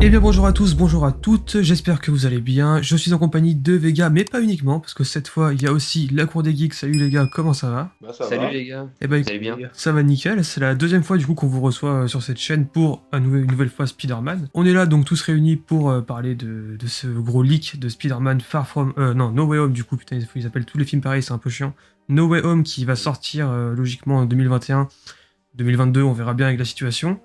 Eh bien bonjour à tous, bonjour à toutes, j'espère que vous allez bien. Je suis en compagnie de Vega, mais pas uniquement, parce que cette fois il y a aussi la cour des geeks. Salut les gars, comment ça va? Bah ça Salut va. les gars, Eh ben vous allez bien? ça va nickel, c'est la deuxième fois du coup qu'on vous reçoit sur cette chaîne pour une nouvelle fois Spider-Man. On est là donc tous réunis pour parler de ce gros leak de Spider-Man Far From... non, No Way Home du coup, putain ils appellent tous les films pareil, c'est un peu chiant. No Way Home qui va sortir logiquement en 2021, 2022, on verra bien avec la situation.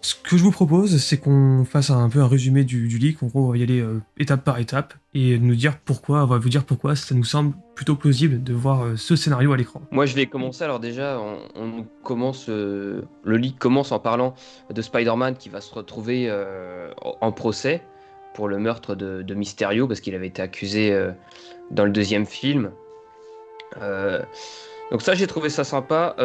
Ce que je vous propose, c'est qu'on fasse un peu un résumé du leak. En gros, on va y aller étape par étape et nous dire pourquoi, on va vous dire pourquoi ça nous semble plutôt plausible de voir ce scénario à l'écran. Moi je vais commencer, alors déjà on commence, le leak commence en parlant de Spider-Man qui va se retrouver en procès pour le meurtre de Mysterio parce qu'il avait été accusé dans le deuxième film. Euh, donc ça j'ai trouvé ça sympa.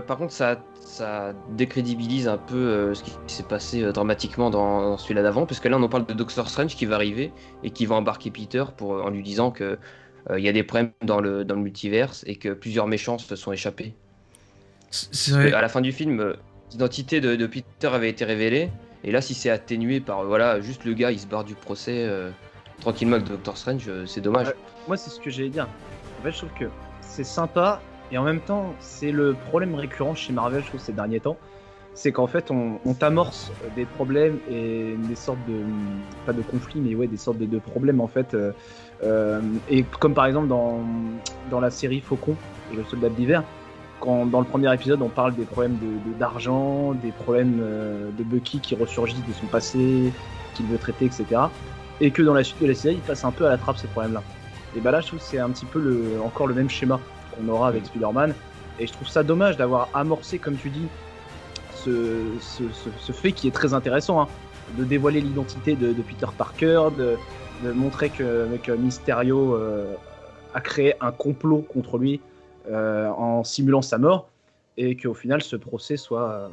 Par contre ça décrédibilise un peu ce qui s'est passé dramatiquement dans celui-là d'avant, puisque là on en parle de Doctor Strange qui va arriver et qui va embarquer Peter en lui disant que il y a des problèmes dans le multiverse et que plusieurs méchants se sont échappés. C'est Parce vrai. qu'à la fin du film, l'identité de Peter avait été révélée, et là si c'est atténué par voilà juste le gars il se barre du procès tranquillement avec Doctor Strange, c'est dommage. Ouais, moi, c'est ce que j'allais dire. En fait, je trouve que c'est sympa et en même temps, c'est le problème récurrent chez Marvel, je trouve, ces derniers temps. C'est qu'en fait, on t'amorce des problèmes et des sortes de. Pas de conflits, mais ouais, des sortes de problèmes en fait. Et comme par exemple dans la série Faucon et le soldat d'hiver, quand dans le premier épisode, on parle des problèmes d'argent, des problèmes de Bucky qui ressurgissent de son passé, qu'il veut traiter, etc. Et que dans la suite de la série, il passe un peu à la trappe ces problèmes-là. Et bah là, je trouve que c'est un petit peu encore le même schéma qu'on aura avec Spider-Man. Et je trouve ça dommage d'avoir amorcé, comme tu dis, ce fait qui est très intéressant, hein, de dévoiler l'identité de Peter Parker, de montrer que Mysterio a créé un complot contre lui en simulant sa mort, et qu'au final, ce procès soit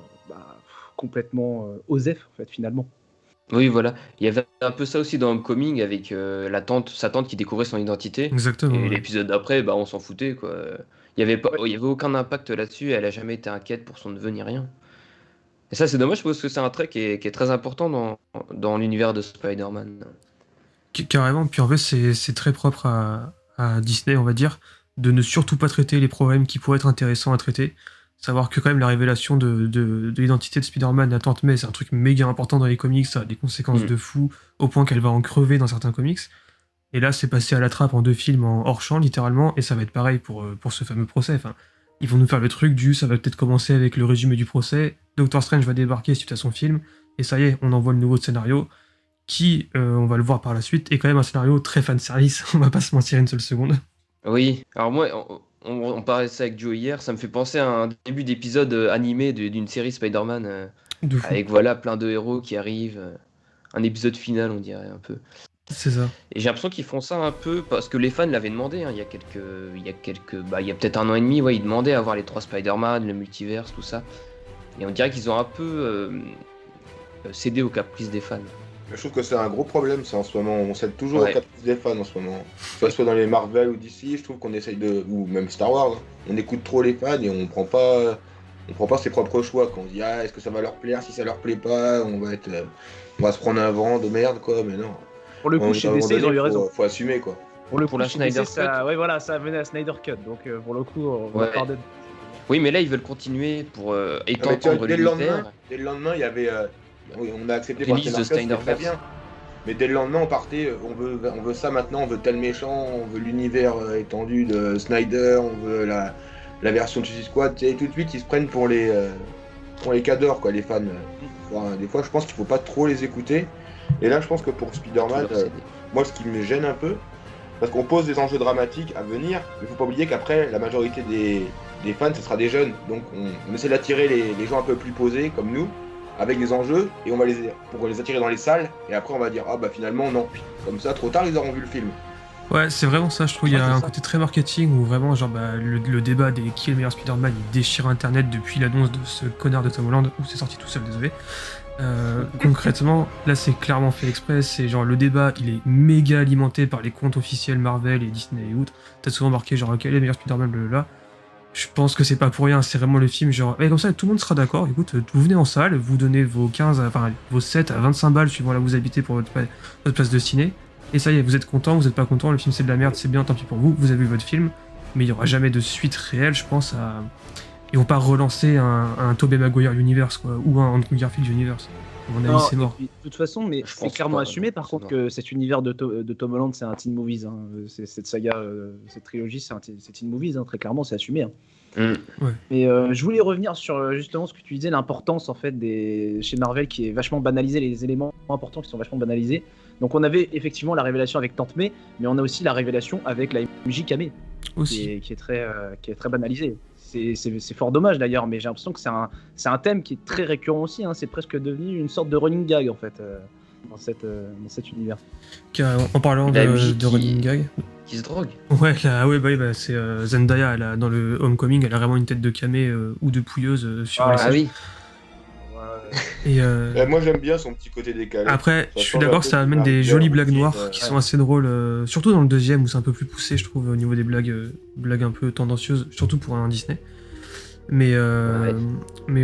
complètement osef, en fait, finalement. Oui voilà, il y avait un peu ça aussi dans Homecoming avec sa tante qui découvrait son identité, Exactement. et Ouais. l'épisode d'après bah on s'en foutait quoi. Il y avait aucun impact là-dessus, elle a jamais été inquiète pour son neveu ni rien. Et ça, c'est dommage parce que c'est un trait qui est très important dans l'univers de Spider-Man. Carrément. Puis en fait, c'est très propre à Disney, on va dire, de ne surtout pas traiter les problèmes qui pourraient être intéressants à traiter. Savoir que quand même la révélation de l'identité de Spider-Man à Tante May, c'est un truc méga important dans les comics, ça a des conséquences de fou, au point qu'elle va en crever dans certains comics. Et là, c'est passé à la trappe en 2 films en hors champ, littéralement, et ça va être pareil pour ce fameux procès. Enfin, ils vont nous faire le truc ça va peut-être commencer avec le résumé du procès, Doctor Strange va débarquer suite à son film, et ça y est, on envoie le nouveau scénario, qui, on va le voir par la suite, est quand même un scénario très fanservice, on va pas se mentir une seule seconde. Oui, alors moi, on parlait de ça avec Joe hier, ça me fait penser à un début d'épisode animé d'une série Spider-Man, De fou. avec voilà plein de héros qui arrivent, un épisode final on dirait un peu. C'est ça. Et j'ai l'impression qu'ils font ça un peu parce que les fans l'avaient demandé, hein, il y a peut-être un an et demi, ouais, ils demandaient à voir les 3 Spider-Man, le multiverse, tout ça. Et on dirait qu'ils ont un peu cédé aux caprices des fans. Je trouve que c'est un gros problème ça en ce moment. On cède toujours Ouais. aux caprices des fans en ce moment. Que ce soit dans les Marvel ou DC, je trouve qu'on essaye de. Ou même Star Wars, hein. On écoute trop les fans et on prend pas ses propres choix. Quand on se dit est-ce que ça va leur plaire, si ça leur plaît pas, on va se prendre un vent de merde quoi, mais non. Pour le coup, chez DC, ils ont eu raison. Faut assumer quoi. Pour le Pour coup, la chez DC, Snyder ça, ouais, voilà, ça venait à Snyder Cut. Donc, pour le coup, on Ouais. pardonne. Oui, mais là ils veulent continuer pour Ah, mais tu vois, étendre l'univers. dès le lendemain, il y avait. Oui, on a accepté Release Snyder de Cut, c'était Snyderverse. très bien. Mais dès le lendemain, on partait, on veut ça maintenant, on veut tel méchant, on veut l'univers étendu de Snyder, on veut la version de Suicide Squad. Tu sais, tout de suite, ils se prennent pour les cadors, quoi, les fans. Enfin, des fois, je pense qu'il faut pas trop les écouter. Et là, je pense que pour Spider-Man, moi, ce qui me gêne un peu, parce qu'on pose des enjeux dramatiques à venir, mais faut pas oublier qu'après, la majorité des fans, ce sera des jeunes. Donc, on essaie d'attirer les gens un peu plus posés, comme nous, avec des enjeux, et on va pour les attirer dans les salles, et après, on va dire, ah bah finalement, non. Comme ça, trop tard, ils auront vu le film. Ouais, c'est vraiment ça, je trouve. Il y a Ouais, c'est un ça. côté très marketing où vraiment, genre, le débat des qui est le meilleur Spider-Man, il déchire Internet depuis l'annonce de ce connard de Tom Holland, où c'est sorti tout seul, désolé. Concrètement, là, c'est clairement fait exprès. C'est genre le débat, il est méga alimenté par les comptes officiels Marvel et Disney et autres. T'as souvent marqué genre quel est le meilleur Spider-Man, blablabla. Je pense que c'est pas pour rien, c'est vraiment le film genre. Et comme ça, tout le monde sera d'accord. Écoute, vous venez en salle, vous donnez vos 15, enfin vos 7 à 25 balles suivant là où vous habitez pour votre place de ciné. Et ça y est, vous êtes content, vous êtes pas content, le film c'est de la merde, c'est bien, tant pis pour vous, vous avez vu votre film. Mais il y aura jamais de suite réelle, je pense. Ils vont pas relancer un Tobey Maguire Universe, quoi, ou un Andrew Garfield Universe. À mon avis, Non, c'est et mort. puis, de toute façon, mais Je c'est pense clairement pas, assumé non, par c'est contre mort. que cet univers de Tom Holland, c'est un teen movies. Hein. Cette saga, cette trilogie, c'est teen movies, hein. Très clairement, c'est assumé. Hein. Mais je voulais revenir sur justement ce que tu disais, l'importance en fait chez Marvel qui est vachement banalisé, les éléments importants qui sont vachement banalisés. Donc on avait effectivement la révélation avec Tante May, mais on a aussi la révélation avec la MJ Kamé, Aussi. qui est très banalisée. C'est fort dommage d'ailleurs, mais j'ai l'impression que c'est un thème qui est très récurrent aussi. Hein. C'est presque devenu une sorte de running gag en fait dans cet univers. En parlant La MJ de running gag. Qui se drogue. Ouais, c'est Zendaya, dans le Homecoming, elle a vraiment une tête de camé ou de pouilleuse sur Ah, les Ah oui. Et Moi j'aime bien son petit côté décalé. après, Ça je suis change d'accord un que peu ça du amène des Marvel jolies blagues aussi, noires qui sont assez drôles, surtout dans le deuxième où c'est un peu plus poussé, je trouve, au niveau des blagues un peu tendancieuses, surtout pour un Disney. Mais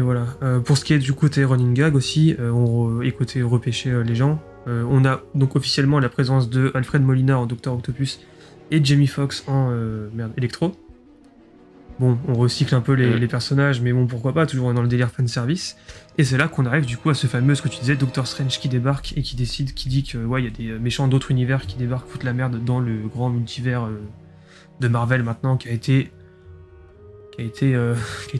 voilà. Pour ce qui est du côté running gag aussi, et côté repêcher les gens, on a donc officiellement la présence de Alfred Molina en Dr Octopus et Jamie Foxx en Electro. Bon, on recycle un peu les personnages, mais bon, pourquoi pas, toujours dans le délire fanservice. Et c'est là qu'on arrive du coup à ce fameux, ce que tu disais, Doctor Strange qui débarque et qui dit que ouais, il y a des méchants d'autres univers qui débarquent, foutent la merde dans le grand multivers de Marvel maintenant, qui a été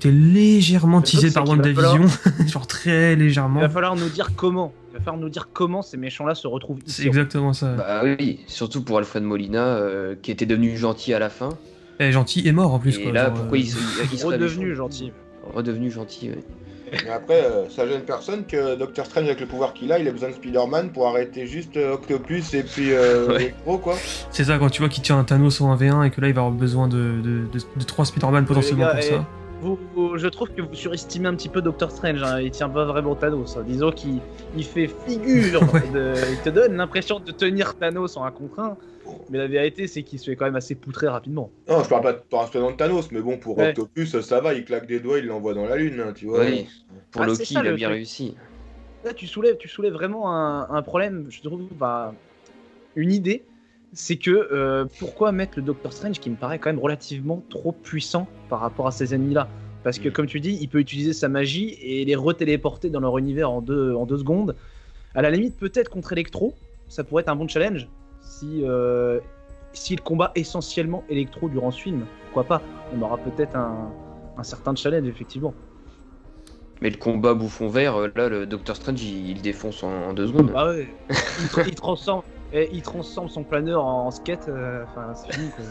légèrement Le truc, teasé c'est par qu'il va WandaVision, genre très légèrement. Il va falloir nous dire comment ces méchants-là se retrouvent ici. C'est exactement ça. Bah oui, surtout pour Alfred Molina, qui était devenu gentil à la fin. Et gentil et mort en plus. Et quoi, là, genre, pourquoi il serait Redevenu méchant gentil. Redevenu gentil, ouais. Mais après, ça gêne personne que Doctor Strange, avec le pouvoir qu'il a, il a besoin de Spider-Man pour arrêter juste Octopus et puis Electro, quoi. C'est ça, quand tu vois qu'il tient un Thanos en 1v1 et que là il va avoir besoin de 3 Spider-Man potentiellement Les gars, pour ça. Je trouve que vous surestimez un petit peu Doctor Strange. Hein. Il tient pas vraiment Thanos. Hein. Disons qu'il fait figure. Ouais. Il te donne l'impression de tenir Thanos en 1 contre 1. Mais la vérité, c'est qu'il se fait quand même assez poutrer rapidement. Non, je parle pas de Thanos, mais bon, pour Ouais. Octopus, ça va, il claque des doigts, il l'envoie dans la lune, hein, tu vois. Oui. Pour Ah, c'est Loki, ça, il a le bien truc. réussi. Là, tu soulèves vraiment un problème, je trouve, une idée. C'est que pourquoi mettre le Doctor Strange qui me paraît quand même relativement trop puissant par rapport à ces ennemis-là. Parce que, comme tu dis, il peut utiliser sa magie et les retéléporter dans leur univers en 2 secondes. À la limite, peut-être contre Electro, ça pourrait être un bon challenge. S'il combat essentiellement Electro durant ce film, pourquoi pas. On aura peut-être un certain challenge, effectivement. Mais le combat bouffon vert, là, le Doctor Strange, il défonce en 2 secondes. Bah ouais, il transforme son planeur en skate, enfin c'est fini quoi.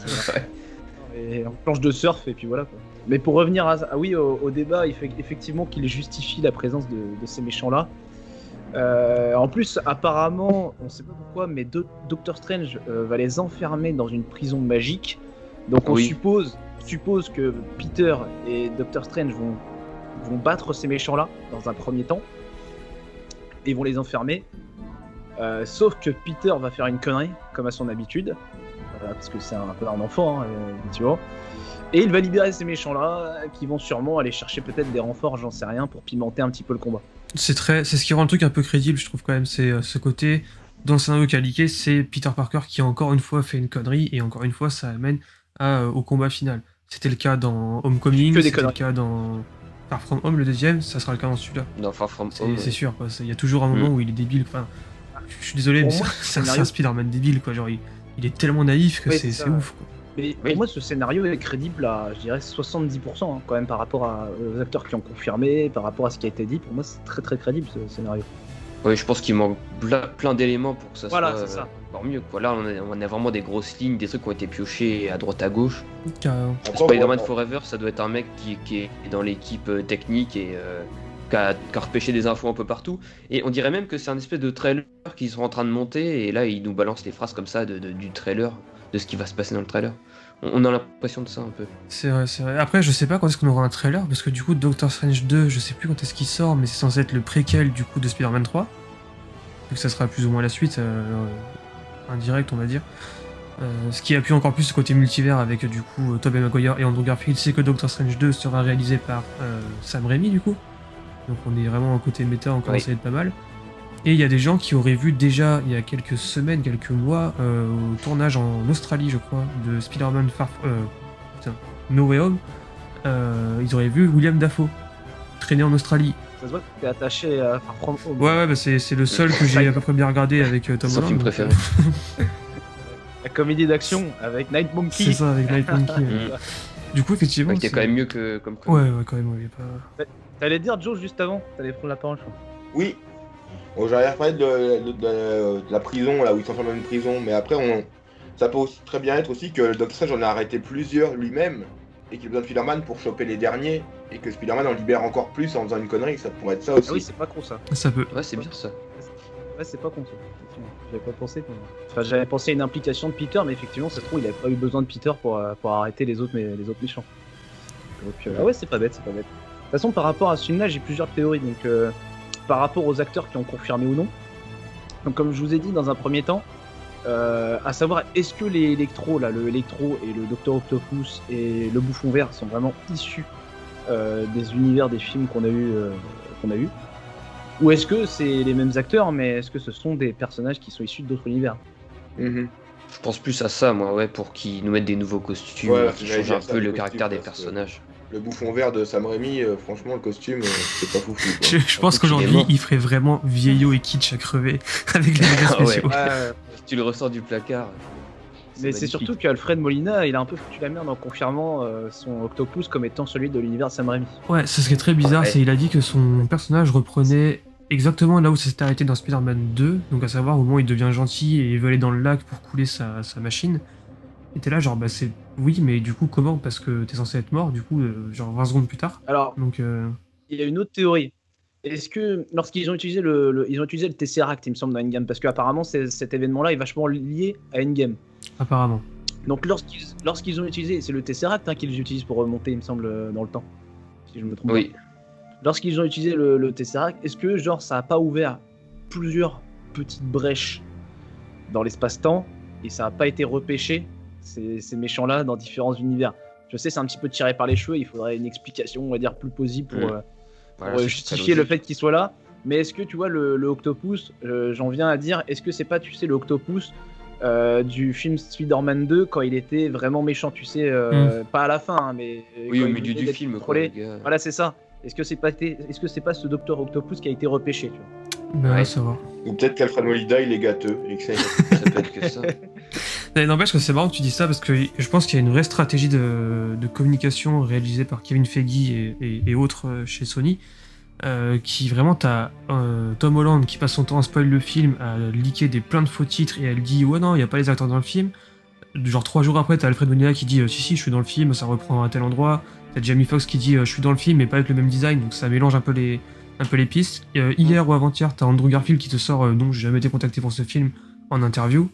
Et en planche de surf et puis voilà quoi. Mais pour revenir au débat, il fait effectivement qu'il justifie la présence de ces méchants là. En plus, apparemment, on sait pas pourquoi, mais Doctor Strange va les enfermer dans une prison magique. Donc on Oui. suppose que Peter et Doctor Strange vont battre ces méchants là dans un premier temps et vont les enfermer. Sauf que Peter va faire une connerie, comme à son habitude, parce que c'est un peu un enfant, hein, tu vois. Et il va libérer ces méchants-là, qui vont sûrement aller chercher peut-être des renforts, j'en sais rien, pour pimenter un petit peu le combat. C'est ce qui rend le truc un peu crédible, je trouve quand même, c'est ce côté, dans le scénario qu'a leaké, c'est Peter Parker qui encore une fois fait une connerie, et encore une fois ça amène au combat final. C'était le cas dans Homecoming, Que des c'était le conneries. cas dans Far From Home, le deuxième, ça sera le cas dans celui-là. Dans Far From Home. C'est sûr, quoi. Il y a toujours un moment où il est débile. Enfin, je suis désolé, Pour mais moi, c'est un scénario- Spider-Man débile, quoi. Genre, il est tellement naïf que Oui, c'est c'est ça. ouf, quoi. Mais Oui. pour moi, ce scénario est crédible à, je dirais, 70%, hein, quand même, par rapport aux acteurs qui ont confirmé, par rapport à ce qui a été dit. Pour moi, c'est très très crédible, ce scénario. Ouais, je pense qu'il manque plein d'éléments pour que ça Voilà, soit c'est ça. encore mieux. Quoi. Là, on a vraiment des grosses lignes, des trucs qui ont été piochés à droite à gauche. Carrément. Encore, Spider-Man moi, Forever, ça doit être un mec qui est dans l'équipe technique et qui a repêché des infos un peu partout. Et on dirait même que c'est un espèce de trailer qu'ils sont en train de monter, et là, ils nous balancent des phrases comme ça du trailer, de ce qui va se passer dans le trailer. On a l'impression de ça un peu. C'est vrai, c'est vrai. Après, je sais pas quand est-ce qu'on aura un trailer, parce que du coup, Doctor Strange 2, je sais plus quand est-ce qu'il sort, mais c'est censé être le préquel du coup de Spider-Man 3. Donc ça sera plus ou moins la suite, indirect, on va dire. Ce qui appuie encore plus ce côté multivers avec du coup Tobey Maguire et Andrew Garfield, c'est que Doctor Strange 2 sera réalisé par Sam Raimi du coup. Donc on est vraiment à côté méta, on commence à être pas mal. Et il y a des gens qui auraient vu déjà il y a quelques semaines, quelques mois, au tournage en Australie je crois, de Spider-Man No Way Home, ils auraient vu William Dafoe traîner en Australie. Ça se voit que t'es attaché à Far From Home. Ouais, bah c'est le seul que j'ai à peu près bien regardé avec Tom Son Holland. film donc, préféré. La comédie d'action avec Night Monkey. C'est ça, avec Night Monkey. Du coup, effectivement. C'était quand même mieux que comme Ouais, quand même, ouais, pas. T'allais dire, Joe, juste avant, t'allais prendre la parole, je crois. Oui. Bon, j'allais reparler de la prison, là où ils s'enferment dans une prison, mais après, ça peut aussi très bien être aussi que le Doctor Strange en a arrêté plusieurs lui-même, et qu'il a besoin de Spider-Man pour choper les derniers, et que Spider-Man en libère encore plus en faisant une connerie, ça pourrait être ça aussi. Ah oui, c'est pas con ça. Ça peut. Ouais, c'est bien ça. Ouais, c'est pas con ça. Effectivement. J'avais pas pensé. Enfin, j'avais pensé à une implication de Peter, mais effectivement, ça se trouve, il avait pas eu besoin de Peter pour arrêter les autres méchants. Donc, ah ouais, c'est pas bête, c'est pas bête. De toute façon, par rapport à ce film-là, j'ai plusieurs théories. Donc, par rapport aux acteurs qui ont confirmé ou non. Donc, comme je vous ai dit dans un premier temps, à savoir, est-ce que les électros, là, le Electro et le Docteur Octopus et le Bouffon Vert sont vraiment issus des univers des films qu'on a eu, ou est-ce que c'est les mêmes acteurs, mais est-ce que ce sont des personnages qui sont issus d'autres univers? Mhm. Je pense plus à ça, moi, ouais, pour qu'ils nous mettent des nouveaux costumes, Ouais, qui j'allais changent dire un ça, peu les le costumes, caractère des parce que- personnages. Le Bouffon Vert de Sam Raimi, franchement, le costume, c'est pas foufou. quoi. Je pense qu'il est qu'aujourd'hui, mort. il ferait vraiment vieillot et kitsch à crever avec les effets Ah ouais. spéciaux. Si tu le ressors du placard. Mais c'est surtout qu'Alfred Molina, il a un peu foutu la merde en confirmant son Octopus comme étant celui de l'univers Sam Raimi. Ouais, ce qui est très bizarre, Ouais. c'est qu'il a dit que son personnage reprenait exactement là où ça s'était arrêté dans Spider-Man 2, donc à savoir au moment où il devient gentil et il veut aller dans le lac pour couler sa machine. Et t'es là, genre, bah c'est. Oui, mais du coup, comment? Parce que t'es censé être mort, du coup, genre 20 secondes plus tard. Alors, Donc, il y a une autre théorie. Est-ce que lorsqu'ils ont utilisé ils ont utilisé le Tesseract, il me semble, dans Endgame, parce qu'apparemment cet événement-là est vachement lié à Endgame. apparemment. Donc lorsqu'ils ont utilisé, c'est le Tesseract qu'ils utilisent pour remonter, il me semble, dans le temps, si je me trompe Oui. pas. Lorsqu'ils ont utilisé le Tesseract, est-ce que genre ça a pas ouvert plusieurs petites brèches dans l'espace-temps et ça a pas été repêché ces méchants-là dans différents univers? Je sais, c'est un petit peu tiré par les cheveux, il faudrait une explication, on va dire, plus plausible pour, Voilà, pour c'est justifier très le fait qu'il soit là. Mais est-ce que tu vois le Octopus, j'en viens à dire, est-ce que c'est pas, tu sais, le Octopus du film Spider-Man 2 quand il était vraiment méchant, tu sais, pas à la fin, hein, mais Oui, quand au il milieu venait du d'être film, quoi, contrôlé. les gars. Voilà, c'est ça. Est-ce que c'est pas ce Docteur Octopus qui a été repêché, tu vois? Bah, Ouais. ça va. Ou peut-être qu'Alfred Molina, il est gâteux. Et que Ça peut être que ça. Mais n'empêche que c'est marrant que tu dis ça parce que je pense qu'il y a une vraie stratégie de communication réalisée par Kevin Feige et autres chez Sony. Qui vraiment, t'as Tom Holland qui passe son temps à spoil le film, à leaker plein de faux titres et elle dit ouais non, il n'y a pas les acteurs dans le film. Genre 3 jours après, t'as Alfred Molina qui dit si, je suis dans le film, ça reprend à tel endroit. T'as Jamie Foxx qui dit je suis dans le film mais pas avec le même design, donc ça mélange un peu les pistes. Hier ou avant-hier, t'as Andrew Garfield qui te sort non, j'ai jamais été contacté pour ce film en interview.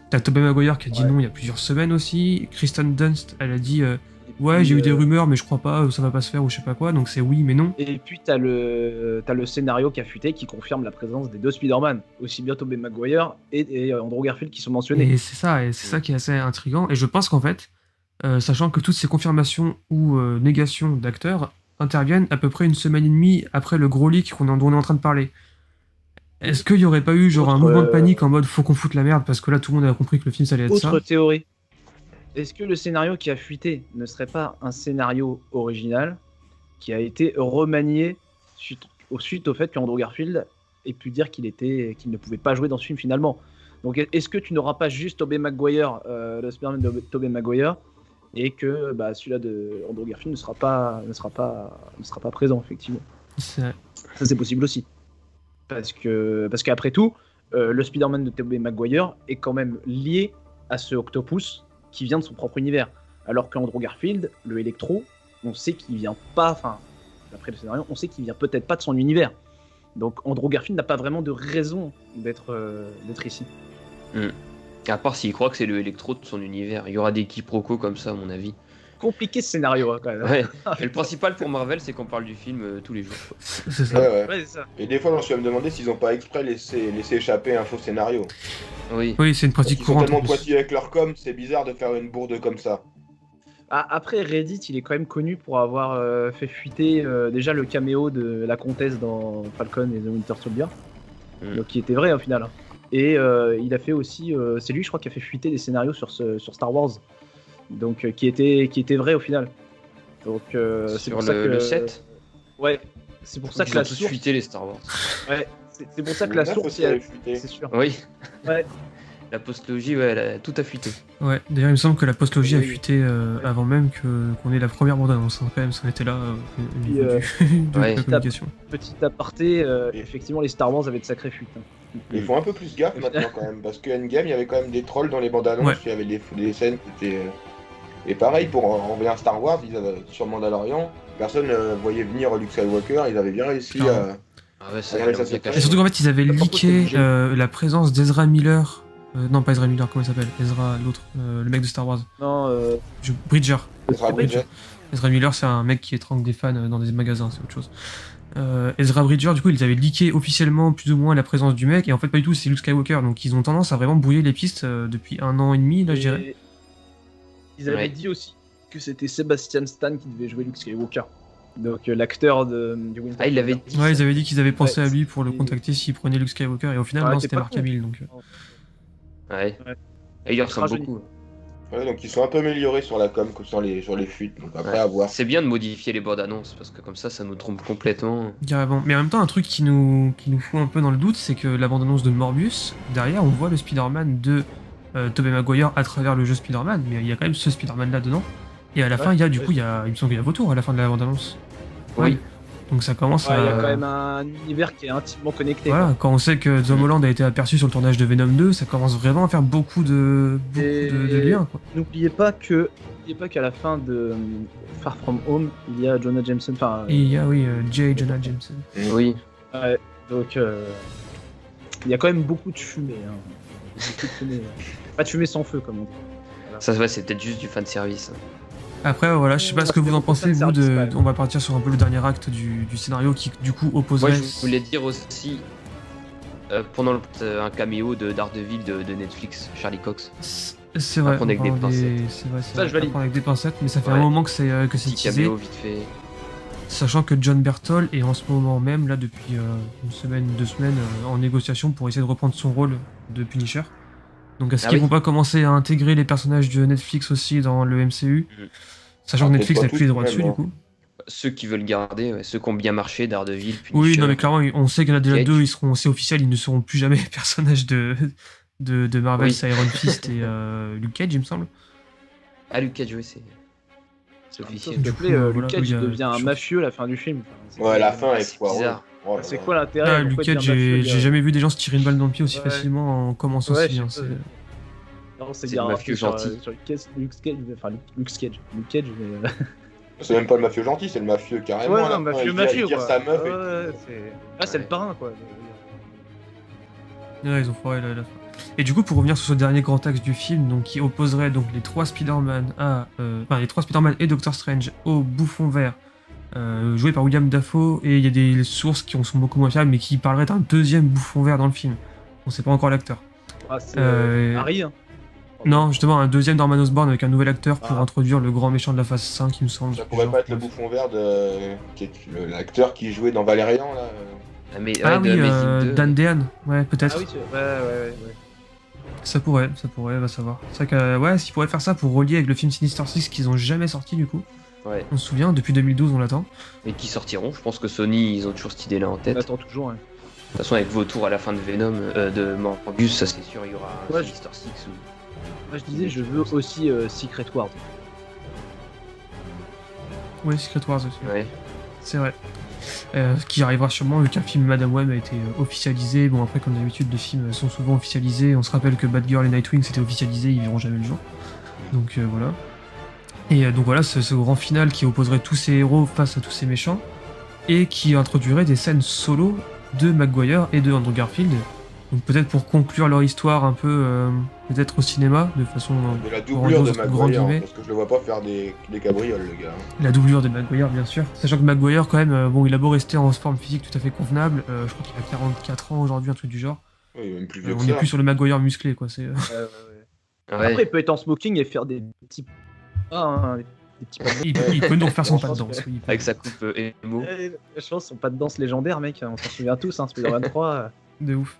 T'as Tobey Maguire qui a dit non il y a plusieurs semaines aussi. Kristen Dunst, elle a dit ouais, j'ai eu des rumeurs, mais je crois pas, ça va pas se faire ou je sais pas quoi, donc c'est oui, mais non. Et puis t'as le scénario qui a fuité qui confirme la présence des deux Spider-Man, aussi bien Tobey Maguire et Andrew Garfield qui sont mentionnés. Et c'est ça qui est assez intriguant. Et je pense qu'en fait, sachant que toutes ces confirmations ou négations d'acteurs interviennent à peu près une semaine et demie après le gros leak dont on est en train de parler. Est-ce qu'il y aurait pas eu genre un mouvement de panique en mode faut qu'on foute la merde parce que là tout le monde a compris que le film ça allait être ça? Autre théorie. Est-ce que le scénario qui a fuité ne serait pas un scénario original qui a été remanié suite au fait qu'Andrew Garfield ait pu dire qu'il ne pouvait pas jouer dans ce film finalement? Donc est-ce que tu n'auras pas juste Tobey Maguire, le Spider-Man de Tobey Maguire, et que celui-là de Andrew Garfield ne sera pas présent effectivement? C'est- Ça c'est possible aussi. Parce qu'après tout, le Spider-Man de Tobey Maguire est quand même lié à ce Octopus qui vient de son propre univers. Alors qu'Andrew Garfield, le Electro, on sait qu'il vient pas, enfin, d'après le scénario, on sait qu'il vient peut-être pas de son univers. Donc Andrew Garfield n'a pas vraiment de raison d'être ici. À part s'il croit que c'est le électro de son univers. Il y aura des quiproquos comme ça, à mon avis. compliqué ce scénario hein, quand même. Ouais. Et le principal pour Marvel, c'est qu'on parle du film tous les jours. Quoi. C'est ça. Ouais. Ouais, c'est ça. Et des fois, je me suis même demandé s'ils ont pas exprès laissé échapper un faux scénario. Oui. Oui, c'est une Parce pratique qu'ils sont courante. en tellement plus. pointillés avec leur com, c'est bizarre de faire une bourde comme ça. Ah, après, Reddit, il est quand même connu pour avoir fait fuiter déjà le caméo de la comtesse dans Falcon et The Winter Soldier. Donc, qui était vrai au final. Hein. Et il a fait aussi, c'est lui, je crois, qui a fait fuiter des scénarios sur Star Wars. Donc, qui était vrai au final. Donc, c'est Sur pour ça que le 7, Ouais, c'est pour ça que ils la ont tous source. fuité les Star Wars. Ouais, c'est pour ça que la Le neuf source, aussi avait fuité. c'est sûr. Oui. Ouais. La postlogie, ouais, elle a tout a fuité. Ouais, d'ailleurs, il me semble que la postlogie a Oui. fuité avant même qu'on ait la première bande-annonce. Hein, quand même, ça en était là au Puis, niveau de ouais. la communication. Petit aparté, effectivement, les Star Wars avaient de sacrées fuites. Hein. Ils font un peu plus gaffe maintenant quand même, parce que Endgame, il y avait quand même des trolls dans les bandes annonces, Ouais. il y avait des scènes qui étaient... Et pareil, pour en revenir à Star Wars, sur Mandalorian, personne voyait venir Luke Skywalker, ils avaient bien réussi à... Ah ouais, Ouais, ça, ça, ils l'ont c'est bien vrai. Et caché. surtout qu'en fait, ils avaient Par contre, c'est leaké obligé. la présence d'Ezra Miller. Non, pas Ezra Miller, comment il s'appelle Ezra, l'autre, le mec de Star Wars. Non, Bridger. Ezra Bridger. Ezra Miller, c'est un mec qui étrangle des fans dans des magasins, c'est autre chose. Ezra Bridger, du coup, ils avaient leaké officiellement plus ou moins la présence du mec, et en fait, pas du tout, c'est Luke Skywalker, donc ils ont tendance à vraiment brouiller les pistes depuis 1 an et demi, là, je dirais. et ils avaient Ouais. dit aussi que c'était Sebastian Stan qui devait jouer Luke Skywalker. Donc l'acteur du Winter Ah, il l'avait Soldier. dit. Ouais, ils avaient dit qu'ils avaient pensé Ouais, à lui pour le et- contacter s'il prenait Luke Skywalker, et au final, Ah, non, t'es c'était pas Mark con. Hamill, donc. Ouais. Ouais. Et il ressemble rajeuni. beaucoup. Ouais, donc ils sont un peu améliorés sur la com que sur les fuites, donc après Ouais. à voir. C'est bien de modifier les bandes annonces parce que comme ça nous trompe complètement. Carrément. Mais en même temps, un truc qui nous fout un peu dans le doute, c'est que la bande-annonce de Morbius, derrière, on voit le Spider-Man de Tobey Maguire à travers le jeu Spider-Man, mais il y a quand même ce Spider-Man là dedans. Et à la Ouais, fin, il y a du ouais. coup, il me semble qu'il y a Vautour à la fin de la bande-annonce. Oui. Donc ça commence Ouais, il y a à. quand même un univers qui est intimement connecté. Voilà, quand on sait que Tom Mm. Holland a été aperçu sur le tournage de Venom 2, ça commence vraiment à faire beaucoup de liens. Quoi. N'oubliez pas qu'à la fin de Far From Home, il y a Jonah Jameson. Enfin, Et il y a, oui, J. Jonah Jameson. Oui. ouais, donc il y a quand même beaucoup de fumée. Hein. Beaucoup de fumée. Pas de fumée sans feu, comme on dit. Ça ouais, c'est peut-être juste du fan service. Après, voilà, je sais pas ce que vous en pensez, vous, on va partir sur un peu le dernier acte du scénario qui, du coup, Moi opposerait. je voulais dire aussi pendant un caméo de Daredevil de Netflix, Charlie Cox. C'est vrai, À prendre avec des on parle pincettes. c'est vrai, c'est Ça, vrai, je valide. à prendre avec des pincettes, mais ça fait un Ouais. moment que c'est Petit teasé, caméo vite fait. sachant que John Berthold est en ce moment même, là, depuis une semaine, 2 semaines, en négociation pour essayer de reprendre son rôle de Punisher. Donc est-ce Ah qu'ils oui. vont pas commencer à intégrer les personnages de Netflix aussi dans le MCU Mhm. Sachant Ah, que peut-être Netflix pas n'a plus les tous, droits quand dessus, même, du coup. Ceux qui veulent garder, ouais, ceux qui ont bien marché, Daredevil, Punisher. Oui, non, mais clairement, on sait qu'il y en a déjà Cage. 2, c'est officiel, ils ne seront plus jamais personnages de Marvel, Oui. c'est Iron Fist et Luke Cage, il me semble. Ah, Luke Cage, oui, c'est S'il officiel. te Du plaît, coup, Luke voilà, Cage il y a- devient un je- mafieux à la fin du film. Ouais, la fin est c'est foireuse. bizarre. Oh là C'est là. quoi l'intérêt Ah, pourquoi Luke dire Cage, mafieux, j'ai gars jamais vu des gens se tirer une balle dans le pied aussi Ouais. facilement en commençant Ouais, aussi bien. je sais pas. Non, c'est C'est dire le un mafieux peu sur, gentil. sur Luke Cage, enfin Luke Cage, mais C'est même pas le mafieux gentil, c'est le mafieux carrément. ouais, à la non, fin, mafieux, il tire quoi. sa meuf et Ouais, là, c'est le Ouais. parrain, quoi. Ouais, ils ont foiré la fin. Et du coup, pour revenir sur ce dernier grand axe du film, donc qui opposerait donc les 3 Spider-Man les 3 Spider-Man et Doctor Strange au Bouffon Vert, joué par William Dafoe, et il y a des sources qui sont beaucoup moins fiables, mais qui parleraient d'un deuxième Bouffon Vert dans le film. On sait pas encore l'acteur. Ah, c'est Euh, Harry, hein. Non, justement, un deuxième Norman Osborn avec un nouvel acteur pour Ah. introduire le grand méchant de la phase 5, il me semble. ça pourrait Genre, pas être le bouffon vert qui est l'acteur qui jouait dans Valérian là. Ah, mais, Ah ouais, oui, de Amazing 2. Dan Dehan, ouais, peut-être. Ah oui, ouais. Ça pourrait, va savoir. C'est vrai que, ouais, s'ils pourraient faire ça pour relier avec le film Sinister Six qu'ils ont jamais sorti du coup. Ouais. On se souvient, depuis 2012 on l'attend. Mais qui sortiront. Je pense que Sony, ils ont toujours cette idée-là en tête. On De attend toujours, hein. toute façon, avec Vautour à la fin de Venom, de Morbius, ça c'est sûr, il y aura un Ouais, Sinister Six ou... Moi, je disais, je veux aussi Secret Wars. Ouais, Secret Wars aussi. Ouais. C'est vrai. Qui arrivera sûrement vu qu'un film Madame Web a été officialisé. Bon, après, comme d'habitude, les films sont souvent officialisés. On se rappelle que Batgirl et Nightwing c'était officialisé, ils verront jamais le jour. Donc voilà. Et donc voilà, ce grand final qui opposerait tous ces héros face à tous ces méchants et qui introduirait des scènes solo de Maguire et de Andrew Garfield Donc peut-être pour conclure leur histoire un peu, peut-être au cinéma, de façon De la doublure de grand Maguire, guillemets. parce que je le vois pas faire des cabrioles, le gars. La doublure de Maguire, bien sûr. Sachant que Maguire, quand même, bon, il a beau rester en forme physique tout à fait convenable, je crois qu'il a 44 ans aujourd'hui, un truc du genre. Oui, il est même plus vieux que On n'est ça. plus sur le Maguire musclé, quoi. C'est, Ouais. Après, il peut être en smoking et faire des petits pas, hein, des petits pas de il peut nous refaire son Je pas de pense danse. que- Oui, il peut. Avec sa coupe émo. Je pense son pas de danse légendaire, mec. On s'en souvient tous, hein, Spider-Man 3. De ouf.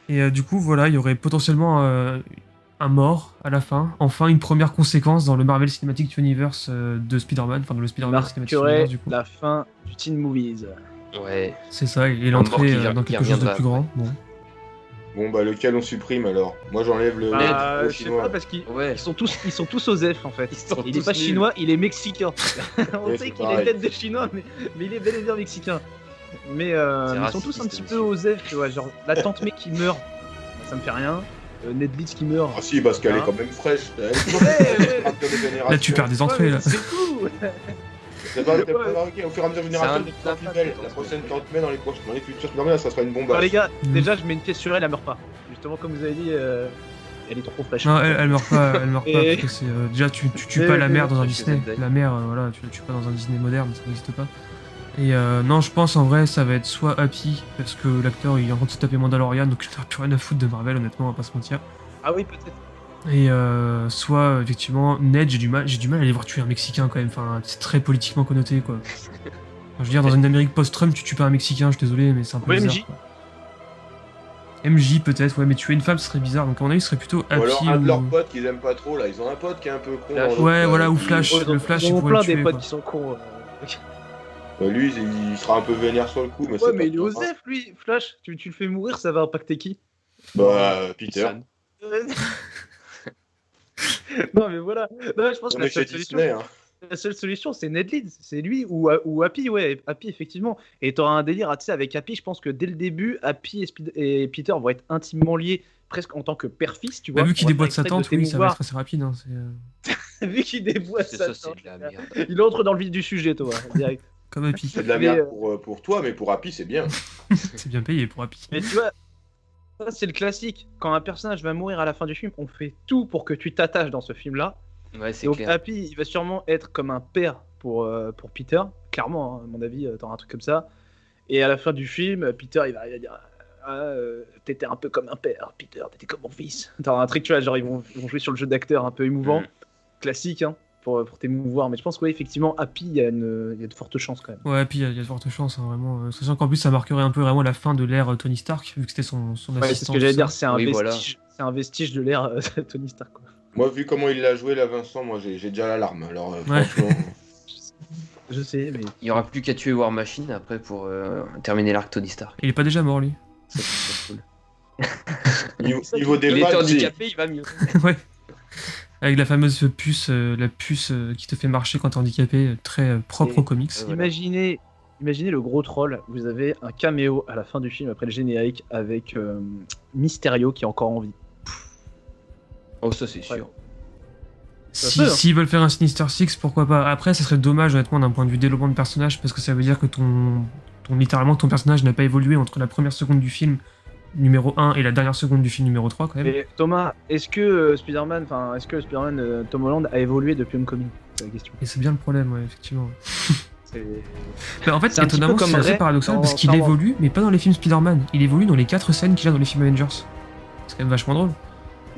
Et du coup, voilà, il y aurait potentiellement un mort à la fin. Enfin, une première conséquence dans le Marvel Cinematic Universe de Spider-Man, enfin dans le Spider-Man Cinematic Marquerait Universe du coup. la fin du Teen Movies. Ouais. C'est ça, et mort l'entrée qui dans qui quelque chose de reviendra. plus grand. Bon. Bon, bah, lequel on supprime alors? Moi, j'enlève le Je sais chinois. pas parce qu'ils Ouais. ils sont tous Osef en fait. Ils sont Il est tous pas nuls. chinois, il est mexicain. On Ouais, sait c'est qu'il est pareil. tête de chinois, mais il est bel et bien mexicain. Mais ils sont tous un raciste petit aussi. peu Osef, tu vois. Genre la tante May qui meurt, ça me fait rien. Ned Leeds qui meurt. Ah si, parce qu'elle Ah. est quand même fraîche. Elle est Ouais. Là, tu perds des entrées. Là. C'est fou. C'est pas, t'es Ouais. pas marqué, au fur et à mesure de génération, C'est un- elle est de plus en plus belle. La prochaine tante May dans les futurs Spider-Man, ça sera une bombe. Bon, les gars, Mm. déjà je mets une pièce sur elle, elle meurt pas. Justement, comme vous avez dit, elle est trop fraîche. Non, elle meurt pas, elle meurt pas. Et- Parce que c'est, déjà, tu tues Mais- pas la mère dans un tu Disney. fais Zendaya. La mère, voilà, tu la tues pas dans un Disney moderne, ça n'existe pas. Et non, je pense en vrai, ça va être soit Happy, parce que l'acteur il est en train de se taper Mandalorian, donc je n'ai plus rien à foutre de Marvel, honnêtement, on va pas se mentir. Ah oui, peut-être. Et soit effectivement Ned, j'ai du mal à les voir tuer un Mexicain quand même. Enfin, c'est très politiquement connoté quoi. Enfin, je veux dire, dans une Amérique post-Trump, tu tues pas un Mexicain, je suis désolé, mais c'est un peu Ouais, bizarre. MJ. Quoi. MJ peut-être, ouais, mais tuer une femme, ce serait bizarre. Donc à mon avis, ce serait plutôt Ou alors Happy un de leurs ou... potes qu'ils aiment pas trop, là. Ils ont un pote qui est un peu con. Flash. dans Ouais, l'autre, voilà, ou qui- Flash. Ouais, Le Flash, ils il ont pourrait plein le des tuer, potes quoi. qui sont cons. Lui, il sera un peu vénère sur le coup, mais Ouais, c'est mais pas il est grave. Osef, lui. Flash, tu le fais mourir, ça va impacter qui? Bah, Peter. Son. Non, mais voilà. Non, je pense que On est chez Disney, hein. la seule solution, c'est Ned Leeds. C'est lui ou Happy, ouais. Happy, effectivement. Et t'auras un délire, tu sais, avec Happy. Je pense que dès le début, Happy et Peter vont être intimement liés, presque en tant que père-fils, tu Bah, vois. vu qu'il On va déboîte faire sa exprès de tante, oui, ça va t'émouvoir. être assez rapide. Hein, Vu qu'il déboîte C'est sa ça, c'est tante. de la merde. Il entre dans le vif du sujet, toi, direct. comme Happy. C'est de la Mais, merde pour toi, mais pour Happy, c'est bien. C'est bien payé pour Happy. Mais tu vois, ça c'est le classique. Quand un personnage va mourir à la fin du film, on fait tout pour que tu t'attaches dans ce film-là. Ouais, c'est Donc clair. Happy, il va sûrement être comme un père pour Peter. Clairement, hein, à mon avis, t'auras un truc comme ça. Et à la fin du film, Peter, il va arriver à dire t'étais un peu comme un père, Peter, t'étais comme mon fils. T'auras un truc, tu vois, genre ils vont jouer sur le jeu d'acteur un peu émouvant. Mhm. Classique, hein, pour t'émouvoir. Mais je pense que, ouais, effectivement, Happy, il y a de fortes chances quand même. Ouais, Happy, il y a de fortes chances, hein, vraiment. Sachant qu'en plus, ça marquerait un peu vraiment la fin de l'ère Tony Stark, vu que c'était son Ouais, assistant. c'est ce que j'allais tout dire, ça. c'est un, Oui, voilà. vestige, c'est un vestige de l'ère Tony Stark. Quoi. Moi, vu comment il l'a joué, là, Vincent, moi, j'ai déjà l'alarme. Alors, Ouais. franchement. Je sais, mais. Il y aura plus qu'à tuer War Machine après pour terminer l'arc Tony Stark. Il est pas déjà mort, lui. Ça, c'est cool. Niveau des Il est maths, handicapé, il va mieux. Ouais. Avec la fameuse puce, la puce qui te fait marcher quand t'es handicapé, très propre Et- aux comics. Voilà. Imaginez le gros troll, vous avez un caméo à la fin du film après le générique avec Mysterio qui est encore en vie. Oh, ça c'est sûr. Ouais. Ça peut, hein. S'ils veulent faire un Sinister Six, pourquoi pas. Après, ça serait dommage, honnêtement, d'un point de vue développement de personnage, parce que ça veut dire que littéralement, ton personnage n'a pas évolué entre la première seconde du film numéro 1 et la dernière seconde du film numéro 3, quand même. Et Thomas, est-ce que le Spider-Man Tom Holland a évolué depuis Homecoming? C'est la question. Et c'est bien le problème, ouais, effectivement. C'est- Mais en fait, C'est un petit peu étonnamment, comme c'est assez Ray paradoxal dans parce qu'il Star Wars. évolue, mais pas dans les films Spider-Man. Il évolue dans les 4 scènes qu'il a dans les films Avengers. C'est quand même vachement drôle.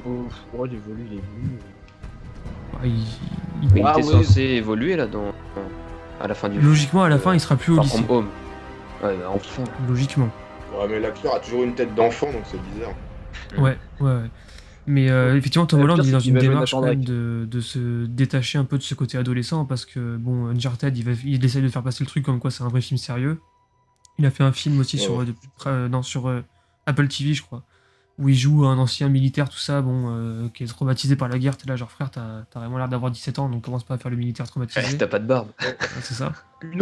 Oh, il évolue. Ouais, Mais Ah il était oui. censé évoluer là à la fin du Logiquement, à la fin, il sera plus au Far lycée. From Home. Ouais, bah, enfin. Logiquement. Ouais, mais l'acteur a toujours une tête d'enfant, donc c'est bizarre. Ouais. Mais effectivement, Tom Le Holland pire, il est c'est dans qu'il une va jouer démarche Nathan quand même Drake. de se détacher un peu de ce côté adolescent parce que, bon, Uncharted, il essaie de faire passer le truc comme quoi c'est un vrai film sérieux. Il a fait un film aussi sur, sur Apple TV, je crois, où il joue un ancien militaire, tout ça, bon, qui est traumatisé par la guerre. T'es là, genre, frère, t'as vraiment l'air d'avoir 17 ans, donc commence pas à faire le militaire traumatisé. T'as pas de barbe. Ouais, c'est ça. Une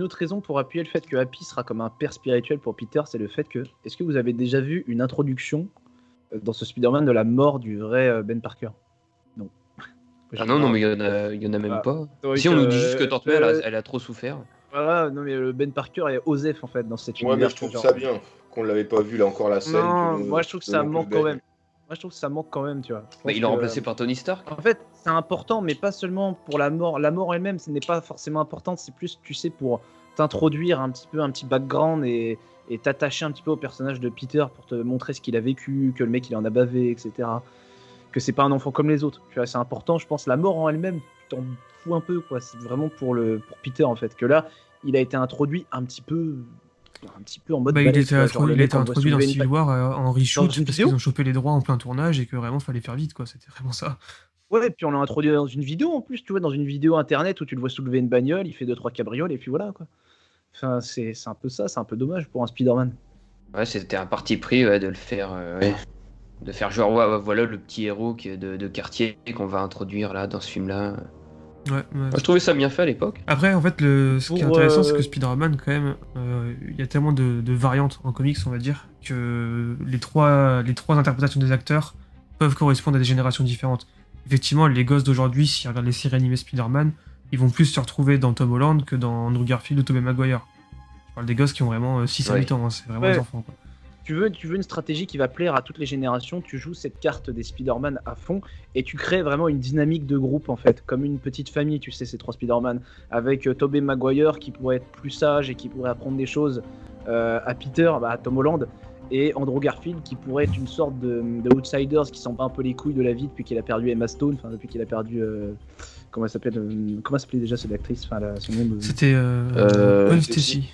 autre raison pour appuyer le fait que Happy sera comme un père spirituel pour Peter, c'est le fait que, est-ce que vous avez déjà vu une introduction dans ce Spider-Man de la mort du vrai Ben Parker? Non. Ah non, mais il y en a même Ah. pas. Donc, Si on nous dit juste que Tante May, euh, elle a trop souffert. Voilà, non mais le Ben Parker est Osef en fait dans cet Ouais, mais univers. je trouve genre. ça bien. qu'on l'avait pas vu là encore la scène. Non, moi je trouve que ça le manque Bane. quand même. Moi je trouve que ça manque quand même, tu vois. Je pense Ils l'ont que, remplacé par Tony Stark. En fait, c'est important, mais pas seulement pour la mort. La mort elle-même, ce n'est pas forcément importante. C'est plus, tu sais, pour t'introduire un petit background et t'attacher un petit peu au personnage de Peter pour te montrer ce qu'il a vécu, que le mec il en a bavé, etc. Que c'est pas un enfant comme les autres. Tu vois, c'est important, je pense. La mort en elle-même, tu t'en fous un peu, quoi. C'est vraiment pour Peter en fait. Que là, il a été introduit un petit peu en mode. Bah, il balèze, était quoi. Genre, le il a mec, été on voit introduit dans soulever une Civil War en reshoot une parce vidéo. qu'ils ont chopé les droits en plein tournage et que vraiment fallait faire vite, quoi. C'était vraiment ça. Ouais, et puis on l'a introduit dans une vidéo en plus, tu vois, dans une vidéo internet où tu le vois soulever une bagnole, il fait 2-3 cabrioles et puis voilà quoi. Enfin, c'est un peu ça, c'est un peu dommage pour un Spider-Man. Ouais, c'était un parti pris de le faire. Ouais. De faire genre, voilà le petit héros de quartier qu'on va introduire là dans ce film-là. Ouais. Moi, je trouvais ça bien fait à l'époque. Après, en fait, ce qui est Pour, intéressant, c'est que Spider-Man, quand même, il y a tellement de variantes en comics, on va dire, que les trois interprétations des acteurs peuvent correspondre à des générations différentes. Effectivement, les gosses d'aujourd'hui, s'ils regardent les séries animées Spider-Man, ils vont plus se retrouver dans Tom Holland que dans Andrew Garfield ou Tobey Maguire. Je parle des gosses qui ont vraiment 6 à 8 ans, hein, c'est vraiment Ouais. des enfants, quoi. Tu veux une stratégie qui va plaire à toutes les générations, tu joues cette carte des Spider-Man à fond et tu crées vraiment une dynamique de groupe en fait, comme une petite famille, tu sais, ces 3 Spider-Man, avec Tobey Maguire qui pourrait être plus sage et qui pourrait apprendre des choses à Peter, à Tom Holland, et Andrew Garfield qui pourrait être une sorte de outsiders qui s'en bat un peu les couilles de la vie depuis qu'il a perdu Emma Stone, enfin depuis qu'il a perdu... comment elle s'appelait déjà cette actrice, enfin son nom de... C'était Gwen Stacy.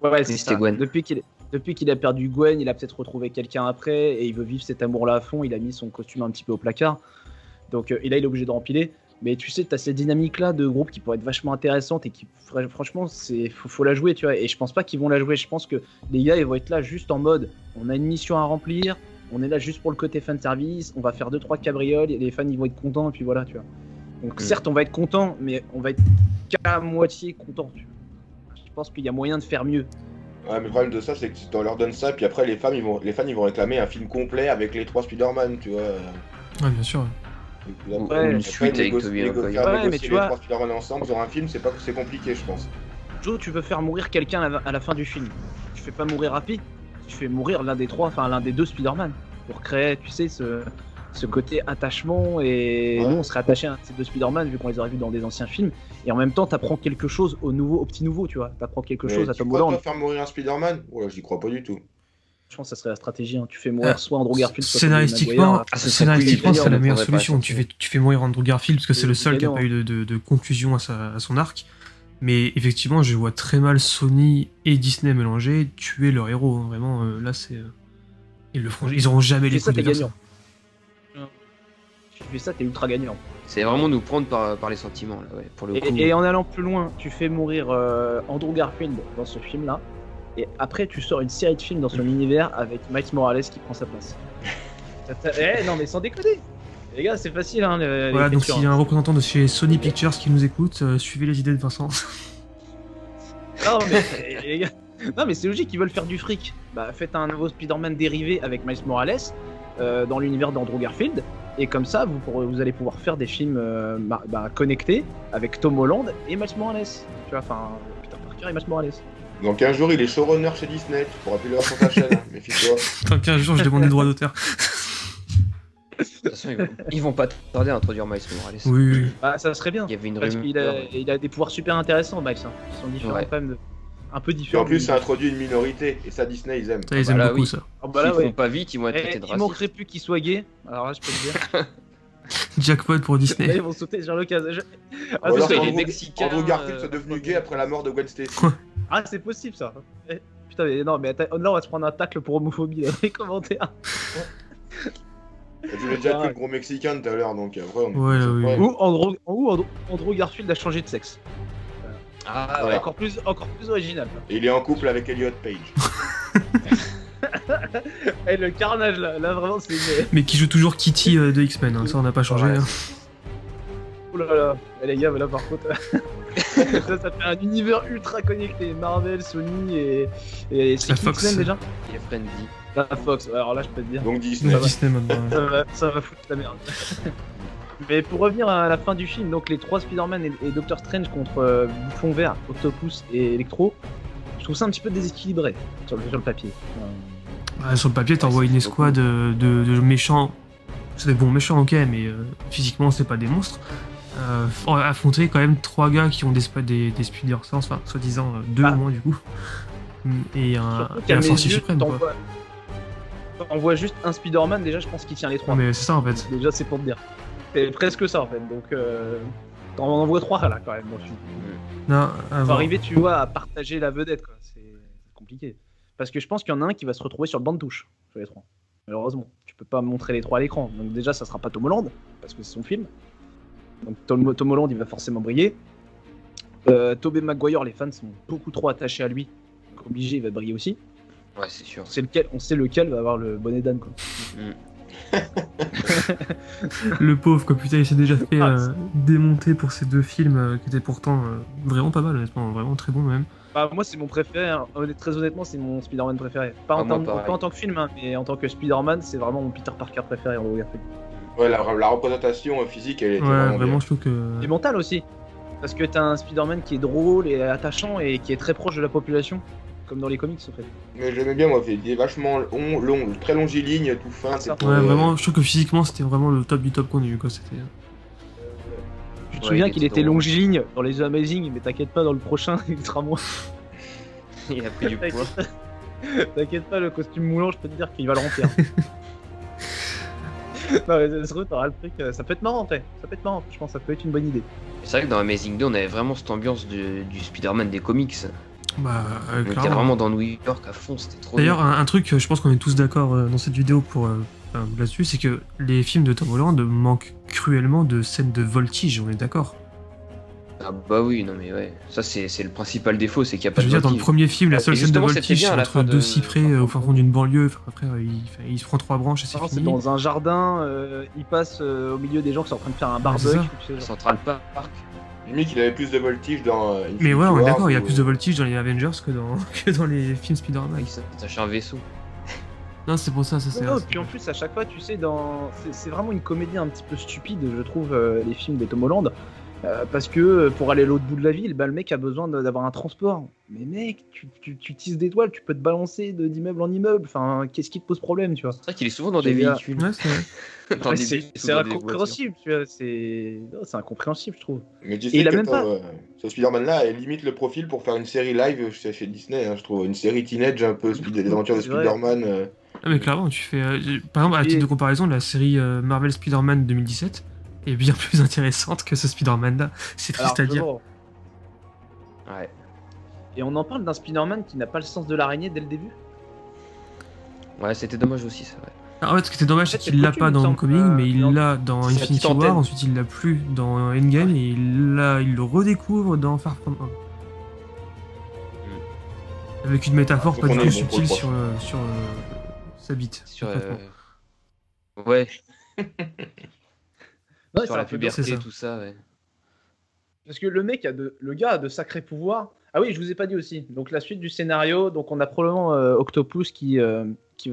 Ouais, c'est C'était ça. Gwen. Depuis qu'il a perdu Gwen, il a peut-être retrouvé quelqu'un après et il veut vivre cet amour-là à fond. Il a mis son costume un petit peu au placard. Donc, et là, il est obligé de rempiler. Mais tu sais, tu as cette dynamique-là de groupe qui pourrait être vachement intéressante et qui, franchement, faut la jouer, tu vois. Et je pense pas qu'ils vont la jouer. Je pense que les gars, ils vont être là juste en mode on a une mission à remplir, on est là juste pour le côté fan service, on va faire 2-3 cabrioles et les fans, ils vont être contents et puis voilà, tu vois. Donc, certes, on va être content, mais on va être qu'à moitié content, tu vois. Je pense qu'il y a moyen de faire mieux. Ouais, mais le problème de ça, c'est que si on leur donne ça, puis après les fans ils vont réclamer un film complet avec les 3 Spider-Man, tu vois. Ouais, bien sûr. Et puis Ouais, une suite avec Tobey Maguire. faire Ouais, mais négocier tu les vois- 3 Spider-Man ensemble sur un film, c'est compliqué, je pense. Joe, tu veux faire mourir quelqu'un à la fin du film. Tu fais pas mourir Happy, tu fais mourir l'un des 2 Spider-Man. Pour créer, tu sais, ce côté attachement. Et Ouais. nous, on serait attachés à ces 2 Spider-Man vu qu'on les aurait vus dans des anciens films. Et en même temps, t'apprends quelque chose au petit nouveau, tu vois. T'apprends quelque chose à tu Tom crois, Holland. toi, faire mourir un Spider-Man? Ouais, j'y crois pas du tout. Je pense que ça serait la stratégie. Hein. Tu fais mourir soit Andrew Garfield, soit Tobey Scénaristiquement, Maguire. Ah, ça serait scénaristiquement, cool, c'est la gagnant, meilleure on pourrait solution. pas Tu fais mourir Andrew Garfield parce que c'est le seul qui a gagnant. pas eu de conclusion à son arc. Mais effectivement, je vois très mal Sony et Disney mélangés tuer leur héros, hein. Vraiment, là, c'est. Ils auront jamais Tu les fais ça, couilles t'es de faire ça. gagnant. Tu fais ça, t'es ultra gagnant. C'est vraiment nous prendre par les sentiments, là, ouais, pour le coup. Et en allant plus loin, tu fais mourir Andrew Garfield dans ce film-là, et après tu sors une série de films dans son univers avec Miles Morales qui prend sa place. Non mais sans déconner, les gars, c'est facile hein. Voilà, donc l'écriture, s'il y a un hein. représentant de chez Sony Pictures qui nous écoute, suivez les idées de Vincent. Non mais les gars, non mais c'est logique, ils veulent faire du fric. Bah faites un nouveau Spider-Man dérivé avec Miles Morales dans l'univers d'Andrew Garfield. Et comme ça, vous allez pouvoir faire des films connectés avec Tom Holland et Miles Morales. Tu vois, enfin, Peter Parker et Miles Morales. Donc un jour, il est showrunner chez Disney, tu pourras plus le voir sur ta chaîne, hein, méfie-toi. Dans 15 jours, je demande des droits d'auteur. De toute façon, ils vont pas tarder à introduire Miles Morales. Oui. Bah, ça serait bien. Il y avait une Parce rumeur. qu'il a des pouvoirs super intéressants, Miles. Hein, qui sont différents Ouais. quand même. Un peu Et différents. en plus, ça introduit une minorité, et ça, Disney, ils aiment. Ça, ils bah aiment là, beaucoup oui. ça. Ah bah S'ils là, font ouais. pas vite, ils vont être traités de Il racistes. manquerait plus qu'il soit gay. Alors là, je peux te dire. Jackpot pour Là, Disney. ils vont sauter sur l'occasion. Ah, Ou alors que les qu'Andrew- Mexicains, Andrew Garfield soit devenu gay après la mort de Gwen Stacy. Ah, c'est possible ça. Putain, mais non, mais attends, là, on va se prendre un tacle pour homophobie dans les commentaires. Je l'ai déjà pris le gros mexicain tout à l'heure, donc après on... Ouais, là, oui. Ouais. Ou Andrew Garfield a changé de sexe. Ah Ouais. ouais. Encore plus original. Et il est en couple avec Elliot Page. Et le carnage là vraiment c'est une... Mais qui joue toujours Kitty de X-Men, hein. Ça, on n'a pas changé. Ouais. Hein. Oh là là, et les gars, là par contre, ça fait un univers ultra connecté, Marvel, Sony et c'est La qui Fox. X-Men déjà Il est friendly. La Fox, ouais, alors là je peux te dire, Donc Disney. Donc Disney maintenant. ça va foutre la merde. Mais pour revenir à la fin du film, donc les 3 Spider-Man et Doctor Strange contre Bouffon Vert, Octopus et Electro, Je trouve ça un petit peu déséquilibré sur le papier. Sur le papier, t'envoies une escouade de méchants. C'est des bons méchants, ok, mais physiquement, c'est pas des monstres. Affronter quand même 3 gars qui ont des speed Swords, enfin, soi-disant 2 au moins, du coup. Et un sorcier suprême, quoi. On voit juste un Spider-Man, déjà, je pense qu'il tient les 3. Mais c'est ça, en fait. Déjà, c'est pour te dire. C'est presque ça, en fait. Donc, t'en envoies 3 là, quand même. Bon, Non, faut arriver, tu vois, à partager la vedette, quoi. C'est compliqué. Parce que je pense qu'il y en a un qui va se retrouver sur le banc de touche, sur les 3. Malheureusement. Tu peux pas montrer les 3 à l'écran. Donc, déjà, ça sera pas Tom Holland, parce que c'est son film. Donc, Tom Holland, il va forcément briller. Tobey Maguire, les fans sont beaucoup trop attachés à lui. Donc, obligé, il va briller aussi. Ouais, c'est sûr. On sait lequel va avoir le bonnet d'âne, quoi. Le pauvre, quoi, putain, il s'est déjà fait démonter pour ces 2 films qui étaient pourtant vraiment pas mal, honnêtement, vraiment très bons même. Bah, moi, c'est mon préféré, hein. Très honnêtement, c'est mon Spider-Man préféré. Pas en tant que film, hein, mais en tant que Spider-Man, c'est vraiment mon Peter Parker préféré en Garfield. Ouais, la représentation physique, elle était vraiment bien. Je trouve que. Et mental aussi. Parce que t'as un Spider-Man qui est drôle et attachant et qui est très proche de la population. Comme dans les comics, en fait. Mais j'aimais bien, moi, il est vachement long, très longiligne, tout fin. Vraiment, je trouve que physiquement, c'était vraiment le top du top qu'on a eu, quoi. C'était. Tu te souviens qu'il était longiligne dans les Amazing, mais t'inquiète pas, dans le prochain, il sera moins. Il a pris du poids. T'inquiète pas, le costume moulant, je peux te dire qu'il va le remplir. Non, mais c'est vrai, t'auras le truc. Ça peut être marrant, en fait. Ça peut être marrant, je pense, ça peut être une bonne idée. C'est vrai que dans Amazing 2, on avait vraiment cette ambiance du Spider-Man des comics. Bah, on était vraiment dans New York à fond, c'était trop. D'ailleurs, un truc, je pense qu'on est tous d'accord dans cette vidéo là-dessus, c'est que les films de Tom Holland manquent cruellement de scènes de voltige, on est d'accord. Ah bah oui, non mais ouais, ça c'est le principal défaut, c'est qu'il n'y a pas de voltige. Dans le premier film, la seule scène de voltige, c'est entre 2 cyprès au fin fond d'une banlieue, après il se prend 3 branches et c'est fini. C'est dans un jardin, il passe au milieu des gens qui sont en train de faire un barbecue. Central Park. Limite, il avait plus de voltige dans. Mais ouais, on est d'accord, il y a plus de voltige dans les Avengers que dans les films Spider-Man. Il s'attache un vaisseau. Non, c'est pour ça, c'est. Non, puis en plus, à chaque fois, tu sais, c'est vraiment une comédie un petit peu stupide, je trouve, les films de Tom Holland. Parce que pour aller à l'autre bout de la ville, bah, le mec a besoin d'avoir un transport. Mais mec, tu tisses des toiles, tu peux te balancer d'immeuble en immeuble. Enfin, qu'est-ce qui te pose problème, tu vois? C'est vrai qu'il est souvent dans des véhicules. Ouais, c'est vrai. C'est incompréhensible, tu vois. C'est incompréhensible, je trouve. Mais tu sais il a que même pas. ce Spider-Man-là, elle limite le profil pour faire une série live chez Disney, hein, je trouve. Une série teenage un peu, des aventures de Spider-Man. Ah, mais clairement, tu fais. Par exemple, à titre de comparaison, la série Marvel Spider-Man 2017 est bien plus intéressante que ce Spider-Man-là. C'est triste à dire. Ouais. Et on en parle d'un Spider-Man qui n'a pas le sens de l'araignée dès le début. Ouais, c'était dommage aussi, c'est vrai. En fait, ce qui était dommage, c'est qu'il l'a pas dans le comic, mais il l'a dans Infinity War, ensuite il l'a plus dans Endgame, et il le redécouvre dans Far From Home. Avec une métaphore pas du tout subtile sur sa bite. Ouais. Ouais, sur la puberté, tout ça, ouais. Parce que le gars a de sacrés pouvoirs. Ah oui, je vous ai pas dit aussi. Donc la suite du scénario, donc on a probablement Octopus qui va qui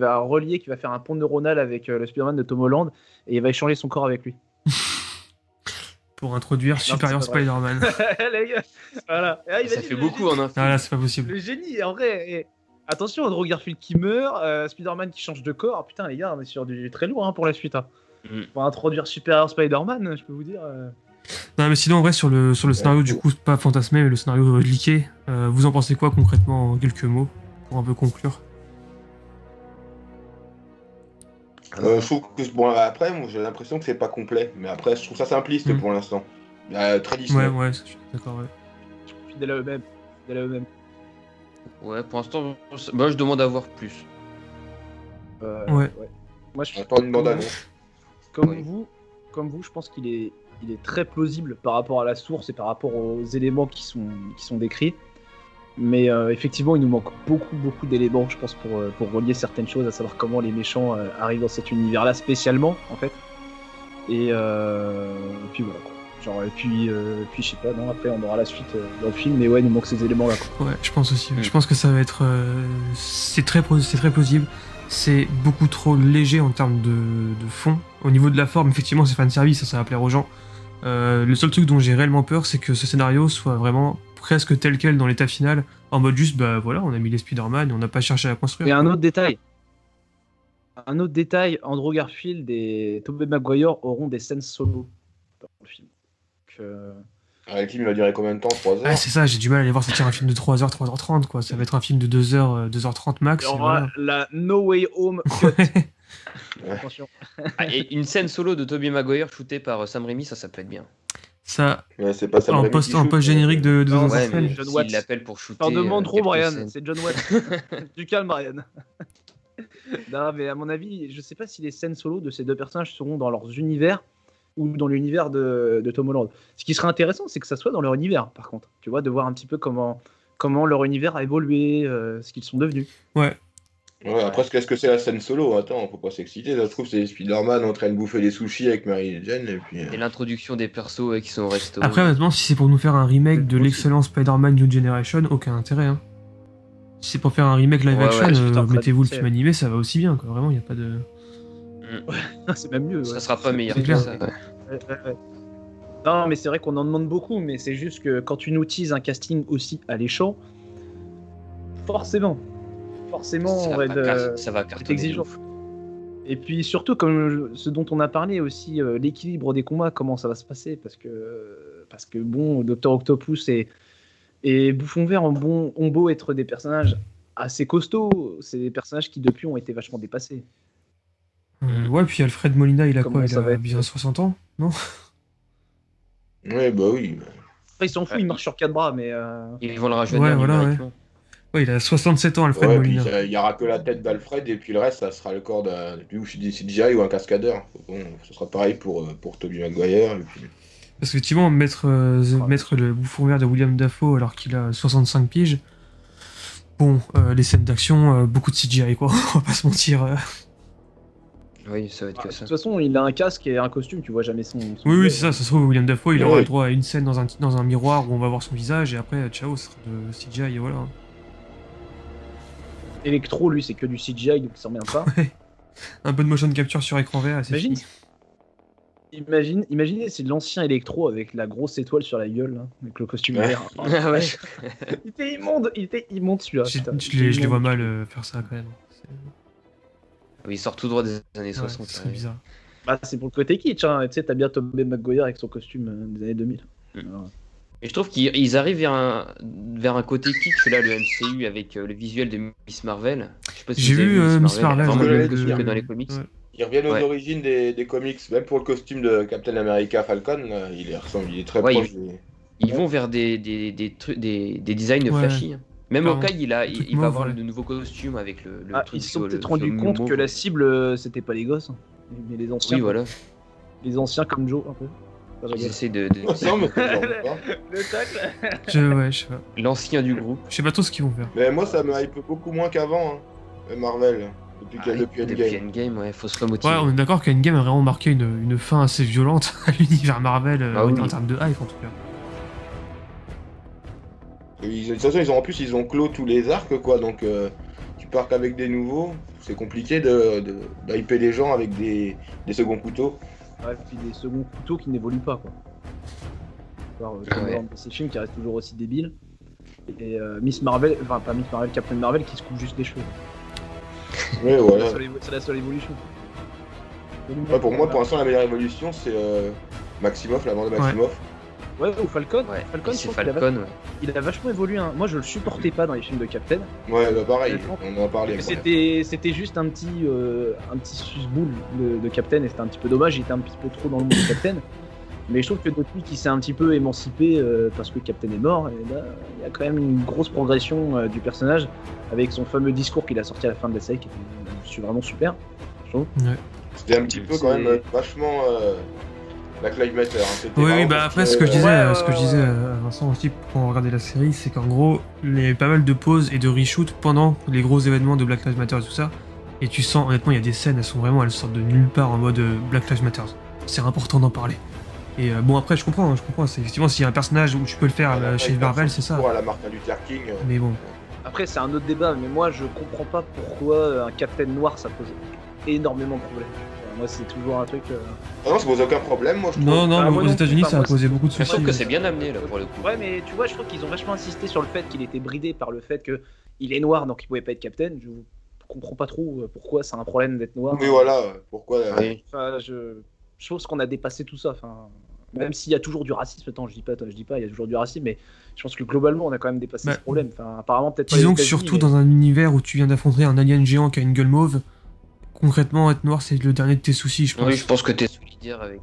va faire un pont neuronal avec le Spider-Man de Tom Holland et il va échanger son corps avec lui. Pour introduire Superior Spider-Man. Les gars, voilà. Ah, ça fait beaucoup en un film. Ah là, c'est pas possible. Le génie, en vrai. Attention, Andrew Garfield qui meurt, Spider-Man qui change de corps. Oh, putain, les gars, on est sur du très lourd pour la suite. Hein. Pour introduire Superior Spider-Man, je peux vous dire. Non, mais sinon, en vrai, sur le scénario, du coup, pas fantasmé, mais le scénario leaké, vous en pensez quoi concrètement en quelques mots pour un peu conclure? Je trouve que bon, après, moi, j'ai l'impression que c'est pas complet, mais après, je trouve ça simpliste pour l'instant. Très Disney. Ouais, je suis d'accord, ouais. Fidèle à eux-mêmes. Ouais, pour l'instant, moi je demande à voir plus. Ouais. Moi, je pas une bande-annonce. Comme vous, je pense qu'il est très plausible par rapport à la source et par rapport aux éléments qui sont décrits. Mais effectivement, il nous manque beaucoup d'éléments, je pense, pour relier certaines choses, à savoir comment les méchants arrivent dans cet univers-là spécialement, en fait. Et puis voilà, quoi. Genre, et puis je sais pas, non, après on aura la suite dans le film, mais ouais, il nous manque ces éléments-là, quoi. Ouais, je pense aussi. Je pense que ça va être... c'est très plausible. C'est beaucoup trop léger en termes de fond. Au niveau de la forme, effectivement, c'est fanservice, ça va plaire aux gens. Le seul truc dont j'ai réellement peur, c'est que ce scénario soit vraiment presque tel quel dans l'état final, en mode juste, bah voilà, on a mis les Spider-Man et on n'a pas cherché à construire. Et un autre détail. Andrew Garfield et Tobey Maguire auront des scènes solo dans le film. Le film il va durer combien de temps? 3 heures? Ah, c'est ça, j'ai du mal à aller voir sortir un film de 3h, 3h30, quoi. Ça va être un film de 2h, 2h30 max. Il y et aura voilà. la No Way Home cut. Attention. Et une scène solo de Tobey Maguire shootée par Sam Raimi, ça peut être bien. Ça, Ouais, c'est pas ça. en post-générique de Non, The ouais, Orphan. mais John Watts. S'il l'appelle pour shooter. T'en demandes trop, quelques Brian. scènes. C'est John Watts. Du calme, Brian. Non, mais à mon avis, je sais pas si les scènes solo de ces deux personnages seront dans leurs univers ou dans l'univers de Tom Holland. Ce qui serait intéressant, c'est que ça soit dans leur univers, par contre. Tu vois, de voir un petit peu comment leur univers a évolué, ce qu'ils sont devenus. Ouais. Ouais, après, qu'est-ce que c'est la scène solo? Attends, faut pas s'exciter. Ça se trouve, c'est Spider-Man en train de bouffer des sushis avec Mary Jane. Et puis. Et l'introduction des persos qui sont au resto. Après, honnêtement, si c'est pour nous faire un remake de l'excellent Spider-Man New Generation, aucun intérêt. Hein. Si c'est pour faire un remake live Ouais, action, ouais, je suis en train de mettez-vous le penser. film animé, ça va aussi bien. Quoi. Vraiment, il n'y a pas de. C'est même mieux. Ça ouais. sera pas meilleur c'est que clair. ça. Ouais. Ouais. Non, mais c'est vrai qu'on en demande beaucoup, mais c'est juste que quand tu nous teases un casting aussi alléchant, forcément, Ça on va être, ça va c'est cartonner. exigeant. de ouf. Et puis surtout, comme ce dont on a parlé aussi, l'équilibre des combats, comment ça va se passer, parce que bon, Dr Octopus et Bouffon Vert ont beau être des personnages assez costauds, c'est des personnages qui depuis ont été vachement dépassés. Ouais, puis Alfred Molina, il a Comment quoi? ça Il va a être bien 60 ans? Non? Ouais, bah oui. Après, il s'en fout, il marche sur quatre bras, mais Ils vont le rajeunir Ouais, voilà, numériquement. Ouais, il a 67 ans, Alfred Ouais, puis Molina. il y aura que la tête d'Alfred et puis le reste, ça sera le corps d'un CGI ou un cascadeur. Bon, ce sera pareil pour Tobey Maguire. Et puis... Parce qu'effectivement, mettre le bouffon vert de William Dafoe alors qu'il a 65 piges, bon, les scènes d'action, beaucoup de CGI, quoi. On va pas se mentir. Oui, ça va être de que toute ça. façon, il a un casque et un costume, tu vois jamais son. Oui, c'est ça. Ça se trouve, William Dafoe, il Ouais. aura le droit à une scène dans un miroir où on va voir son visage et après, ciao, ce sera de CGI et voilà. Electro, lui, c'est que du CGI, donc il s'en revient pas. Un peu de motion capture sur écran vert, et c'est Imagine. fini. Imaginez, c'est l'ancien Electro avec la grosse étoile sur la gueule, là, avec le costume Ouais. vert. Ah ouais. Il était immonde celui-là. putain. Je les vois mal faire ça quand même. Oui, il sort tout droit des années Ouais, 60. ce serait bizarre. Bah, c'est pour le côté kitsch, hein. Tu sais, t'as bien Tobey Maguire avec son costume des années 2000. Alors, Et je trouve qu'ils arrivent vers un côté kitsch, là, le MCU, avec le visuel de Miss Marvel. Je sais pas si J'ai vous avez vu vu Miss Marvel, Vraiment ouais, le ouais, même costume ouais. que dans les comics. Ouais. Ils reviennent aux Ouais. origines des comics, même pour le costume de Captain America Falcon, là, il est très Ouais, proche des... Ils vont vers des designs Ouais. flashy. hein. Même Clairement. Hawkeye, Tout il va mauve, avoir ouais. de nouveaux costumes avec le Ah, truc ils se sont sur peut-être sur rendus le compte mauve. que la cible, c'était pas les gosses, hein. Mais les anciens. Oui, quoi. voilà. Les anciens comme Joe, un peu. Ça va Ils bien. essaient de... Non, mais ça me semble pas. Le tacle. Je sais pas. L'ancien du groupe. Je sais pas trop ce qu'ils vont faire. Mais moi, ça me hype beaucoup moins qu'avant, hein, Marvel, depuis Depuis Endgame. Endgame, ouais, faut se remotiver. Ouais, on est d'accord qu'Endgame a vraiment marqué une fin assez violente à l'univers Marvel Ah oui. en termes de hype en tout cas. De toute façon, ils ont clos tous les arcs, quoi, donc tu pars qu'avec des nouveaux, c'est compliqué d'hyper les gens avec des seconds couteaux. Ouais, puis des seconds couteaux qui n'évoluent pas, quoi. Tom Ouais. Holland et ses films qui restent toujours aussi débiles. Et Miss Marvel, enfin pas Miss Marvel, Captain Marvel qui se coupe juste les cheveux. Ouais, voilà. C'est la seule évolution. Ouais, pour moi, pour l'instant, la meilleure évolution, c'est Maximoff, la bande de Maximoff. Ouais, ou Falcon. Ouais, Falcon, et je c'est trouve qu'il Falcon, ouais. il a vachement évolué. Hein. Moi, je le supportais pas dans les films de Captain. Ouais, bah pareil, Honnêtement, on en a parlé. Mais ouais. c'était juste un petit susboule de Captain et c'était un petit peu dommage. Il était un petit peu trop dans le monde de Captain. Mais je trouve que depuis qu'il s'est un petit peu émancipé parce que Captain est mort, et là, il y a quand même une grosse progression du personnage avec son fameux discours qu'il a sorti à la fin de la série qui était vraiment super. Je trouve. C'était un petit peu quand même vachement Black Lives Matter. Hein. C'était Oui, vraiment bah parce après que, ce que je disais, ouais, ce que je disais ouais. à Vincent aussi quand on regardait la série, c'est qu'en gros, il y avait pas mal de pauses et de reshoots pendant les gros événements de Black Lives Matter et tout ça. Et tu sens, honnêtement, il y a des scènes, elles sortent de nulle part en mode Black Lives Matter. C'est important d'en parler. Et bon, après, je comprends. C'est effectivement, s'il y a un personnage où tu peux le faire après, chez Marvel, c'est ça. Pour à la Martin Luther King. Mais bon, Après, c'est un autre débat, mais moi je comprends pas pourquoi un Captain noir ça pose énormément de problèmes. Moi, c'est toujours un truc. Ah non, ça pose aucun problème, moi je trouve. Non, non, Ah, mais moi aux non États-Unis, plus, ça a moi, posé beaucoup de Je soucis. trouve que c'est bien amené là pour le coup. Ouais, mais tu vois, je trouve qu'ils ont vachement insisté sur le fait qu'il était bridé par le fait que il est noir, donc il pouvait pas être capitaine. Je comprends pas trop pourquoi c'est un problème d'être noir. Oui, voilà, pourquoi. Oui. Enfin, je pense qu'on a dépassé tout ça. Enfin, même s'il y a toujours du racisme, attends, je dis pas, il y a toujours du racisme, mais je pense que globalement, on a quand même dépassé Bah, ce problème. Enfin, apparemment, peut-être pas Disons les que États-Unis, surtout mais- dans un univers où tu viens d'affronter un alien géant qui a une gueule mauve, concrètement, être noir, c'est le dernier de tes soucis, je pense. Oui, je pense que t'es solidaire avec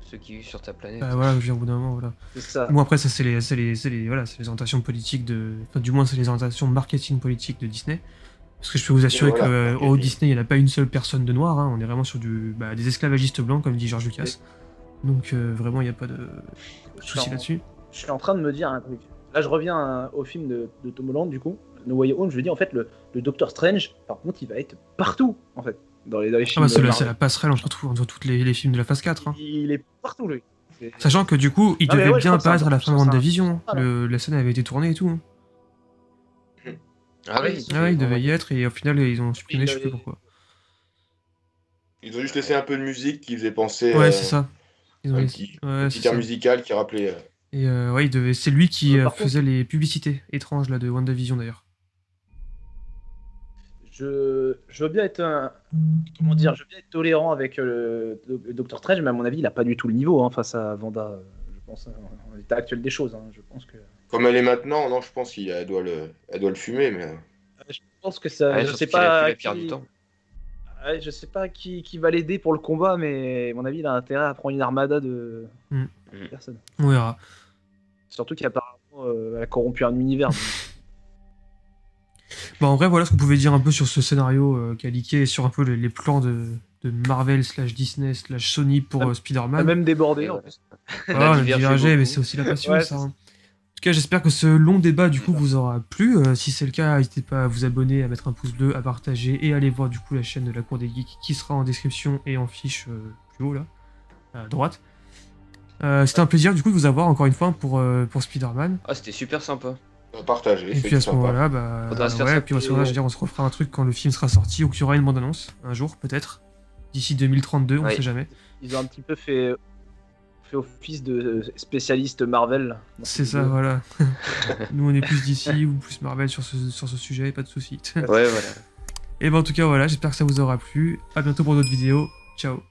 ceux qui vivent sur ta planète. Bah, voilà, je veux dire, au bout d'un moment, voilà. c'est ça. Bon, après, ça, c'est les orientations politiques de. Enfin, du moins, c'est les orientations marketing politiques de Disney. Parce que je peux vous assurer voilà, qu'au marketing. Walt Disney, il n'y en a pas une seule personne de noir. Hein. On est vraiment sur des esclavagistes blancs, comme dit George Lucas. Donc, vraiment, il n'y a pas de souci là-dessus. Je suis en train de me dire un truc. Là, je reviens au film de Tom Holland, du coup, No Way Home. Je veux dire, en fait, le Doctor Strange, par contre, il va être partout, en fait, dans les Ah, films. bah, c'est de la Marvel. passerelle entre tous les films de la phase 4. Hein. Il est partout, lui. C'est- Sachant que, du coup, il Ah, mais devait ouais, je bien crois que c'est apparaître à la un- fin de c'est un- WandaVision. voilà. La scène avait été tournée et tout. Hein. Ah oui, Ah ouais, il devait y être et au final, ils ont supprimé, Il je sais plus avait- pourquoi. Ils ont juste laissé un peu de musique qui faisait penser. Ouais, c'est ça. Ils ont Un laissé- petit, ouais, petit c'est air ça. musical qui rappelait. Et ouais, c'est lui qui Par faisait les publicités étranges là, de WandaVision d'ailleurs. Je veux bien être comment dire, je veux bien être tolérant avec le Docteur Strange, mais à mon avis, il a pas du tout le niveau hein, face à Wanda. Je pense en l'état actuel des choses. Hein, je pense que Comme elle est maintenant, non, je pense qu'elle doit le fumer, mais. je pense que ça. Ouais, je surtout sais qu'il a pas. fait la pierre du temps. Ouais, je sais pas qui va l'aider pour le combat, mais à mon avis, il a intérêt à prendre une armada de personnes. On verra. Surtout qu'apparemment, elle a corrompu un univers. donc. Bon, en vrai, voilà ce qu'on pouvait dire un peu sur ce scénario qui a leaké et sur un peu les plans de Marvel / Disney / Sony pour Elle a Spider-Man. même débordé Et en ouais. plus. Voilà, on a divergé divergé, beaucoup. mais c'est aussi la passion, Ouais, ça. c'est Hein. En tout cas, j'espère que ce long débat, du coup, Ouais. vous aura plu. Si c'est le cas, n'hésitez pas à vous abonner, à mettre un pouce bleu, à partager et à aller voir, du coup, la chaîne de la Cour des Geeks qui sera en description et en fiche plus haut, là, à droite. C'était un plaisir, du coup, de vous avoir encore une fois pour Spider-Man. Ah, c'était super sympa. Partagé, Et c'est puis à tout ce sympa. moment-là, bah, Faudra se faire ouais, ça puis à ce plus- moment-là, je veux dire, on se refera un truc quand le film sera sorti ou qu'il y aura une bande-annonce, un jour, peut-être. D'ici 2032, on Ouais. sait jamais. Ils ont un petit peu fait office de spécialiste Marvel. dans C'est cette ça, vidéo. voilà. Nous, on est plus d'ici ou plus Marvel sur ce sujet, pas de soucis. Ouais, voilà. Et ben en tout cas, voilà, j'espère que ça vous aura plu. À bientôt pour d'autres vidéos. Ciao.